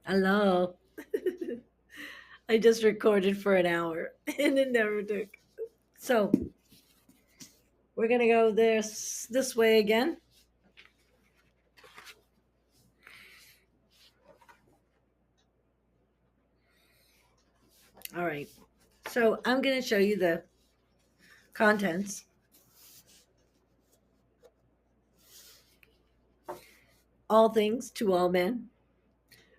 Hello. I just recorded for an hour and it never took. So we're gonna go this way again. All right. So I'm gonna show you the contents. All things to all men.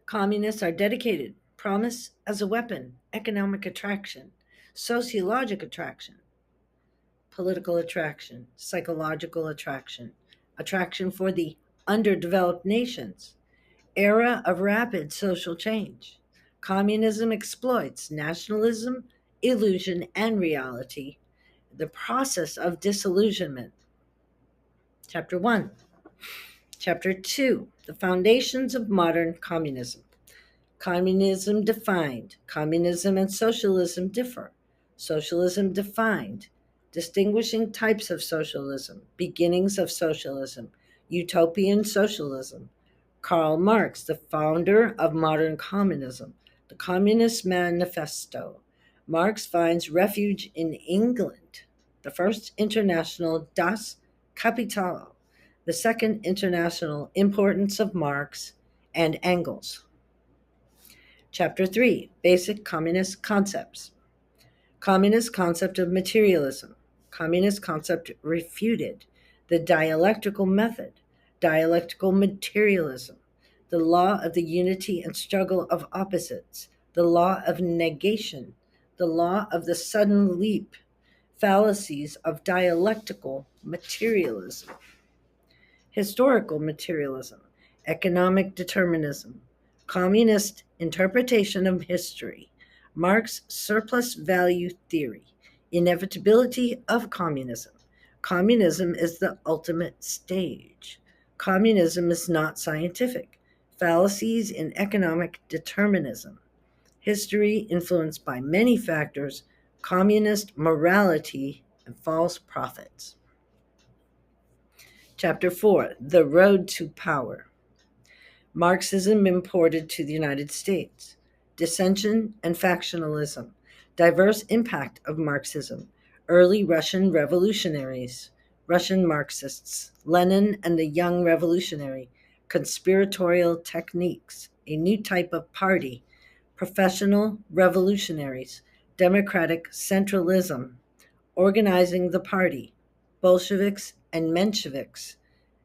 Communists are dedicated. Promise as a weapon. Economic attraction. Sociologic attraction. Political attraction. Psychological attraction. Attraction for the underdeveloped nations. Era of rapid social change. Communism exploits nationalism, illusion, and reality. The process of disillusionment. Chapter 1. Chapter 2. The foundations of modern communism. Communism defined. Communism and socialism differ. Socialism defined. Distinguishing types of socialism. Beginnings of socialism. Utopian socialism. Karl Marx, the founder of modern communism, the Communist Manifesto. Marx finds refuge in England, the first international Das Kapital, the second international importance of Marx and Engels. Chapter 3 Basic Communist Concepts. Communist concept of materialism. Communist concept refuted. The dialectical method. Dialectical materialism. The law of the unity and struggle of opposites. The law of negation. The law of the sudden leap. Fallacies of dialectical materialism. Historical materialism. Economic determinism. Communist interpretation of history. Marx's surplus value theory. Inevitability of communism. Communism is the ultimate stage. Communism is not scientific. Fallacies in economic determinism. History influenced by many factors. Communist morality and false prophets. Chapter 4 The Road to Power. Marxism imported to the United States. Dissension and factionalism. Diverse impact of Marxism. Early Russian revolutionaries. Russian Marxists. Lenin and the Young Revolutionary. Conspiratorial techniques. A new type of party. Professional revolutionaries. Democratic centralism. Organizing the party. Bolsheviks and Mensheviks.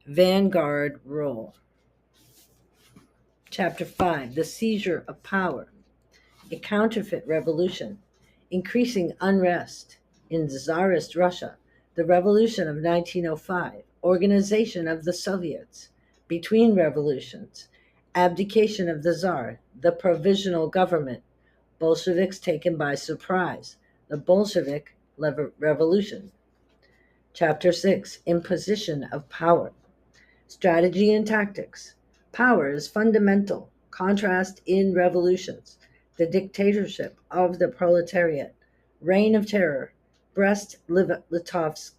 Vanguard role. Chapter 5 The Seizure of Power. A Counterfeit Revolution. Increasing Unrest in Tsarist Russia. The Revolution of 1905. Organization of the Soviets. Between Revolutions. Abdication of the Tsar. The Provisional Government. Bolsheviks taken by surprise. The Bolshevik Revolution. Chapter 6 Imposition of Power. Strategy and Tactics. Power is fundamental. Contrast in revolutions. The dictatorship of the proletariat. Reign of terror. Brest-Litovsk.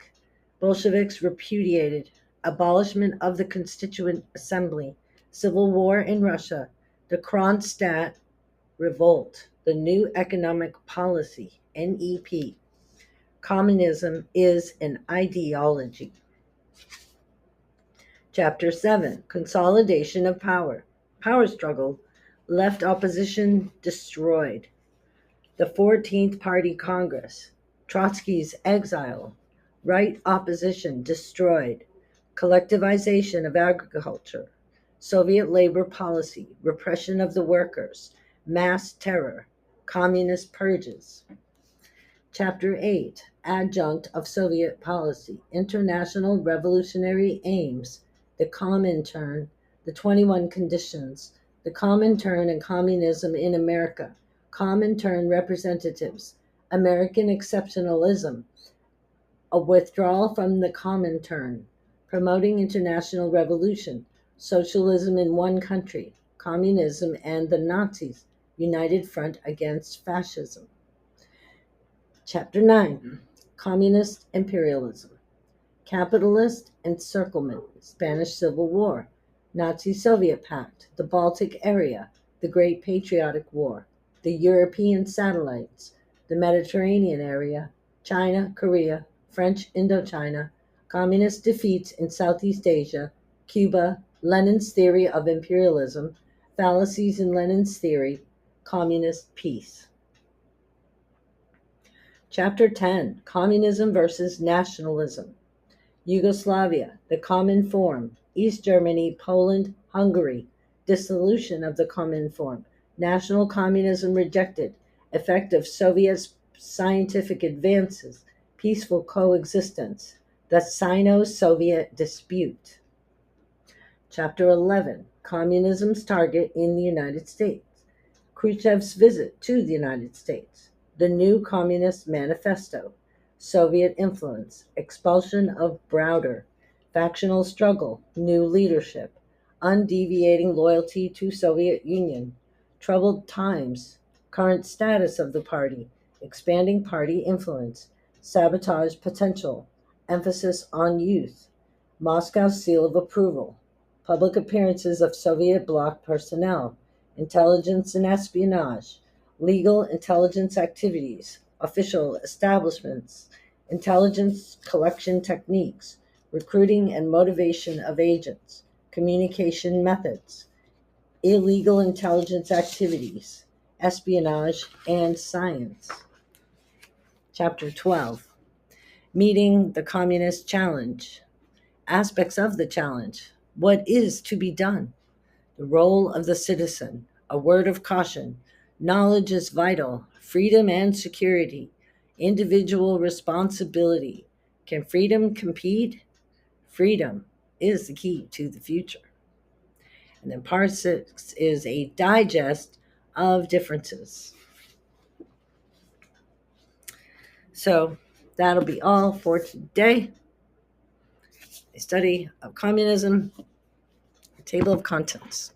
Bolsheviks repudiated. Abolishment of the Constituent Assembly. Civil war in Russia. The Kronstadt Revolt. The New Economic Policy. NEP. Communism is an ideology. Chapter 7 Consolidation of Power. Power struggle left opposition destroyed. The 14th Party Congress. Trotsky's exile. Right opposition destroyed. Collectivization of agriculture. Soviet labor policy. Repression of the workers. Mass terror. Communist purges. Chapter 8 Adjunct of Soviet Policy. International Revolutionary Aims. The Comintern, the 21 Conditions, the Comintern and Communism in America, Comintern Representatives, American Exceptionalism, a withdrawal from the Comintern, Promoting International Revolution, Socialism in One Country, Communism and the Nazis, United Front Against Fascism. Chapter 9 Communist Imperialism. Capitalist Encirclement, Spanish Civil War, Nazi-Soviet Pact, the Baltic area, the Great Patriotic War, the European satellites, the Mediterranean area, China, Korea, French Indochina, communist defeats in Southeast Asia, Cuba, Lenin's theory of imperialism, fallacies in Lenin's theory, communist peace. Chapter 10, Communism versus Nationalism. Yugoslavia, the Common Form, East Germany, Poland, Hungary, dissolution of the Common Form, national communism rejected, effect of Soviet scientific advances, peaceful coexistence, the Sino-Soviet dispute. Chapter 11, Communism's target in the United States, Khrushchev's visit to the United States, the new Communist Manifesto, Soviet influence, expulsion of Browder, factional struggle, new leadership, undeviating loyalty to Soviet Union, troubled times, current status of the party, expanding party influence, sabotage potential, emphasis on youth, Moscow's seal of approval, public appearances of Soviet bloc personnel, intelligence and espionage, legal intelligence activities, official establishments, intelligence collection techniques, recruiting and motivation of agents, communication methods, illegal intelligence activities, espionage, and science. Chapter 12, Meeting the Communist Challenge. Aspects of the challenge. What is to be done? The role of the citizen. A word of caution. Knowledge is vital. Freedom and security. Individual responsibility. Can freedom compete? Freedom is the key to the future. And then part 6 is a digest of differences. So that'll be all for today. A study of communism, a table of contents.